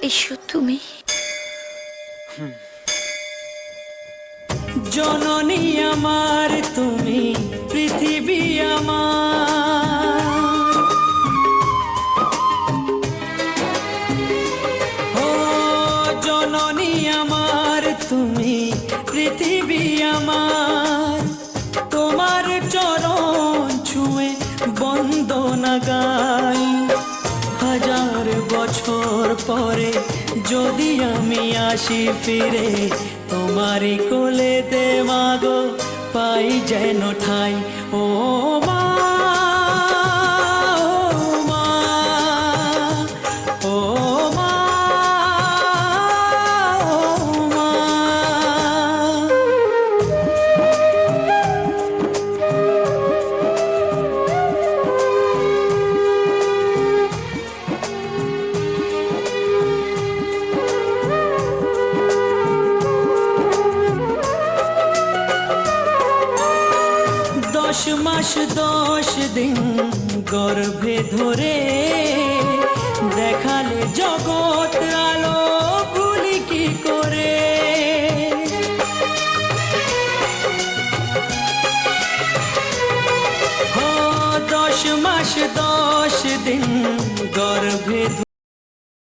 এসো তুমি। জননী আমার তুমি, পৃথিবী আমার। ও জননী আমার তুমি, পৃথিবী আমার। তোমার চরণ ছুঁয়ে বন্দনা গাই। হাজার বছর পরে যদি আমি আসি ফিরে, তোমারই কোলেতে মাগো পাই যেন ঠাই। ও মা, ও মা, ও মা, ও মা। দশ মাস 10 দিন গর্ভে ধরে দেখালে জগৎ আলো, ভুলি কি করে। ও 10 মাস 10 দিন গর্ভে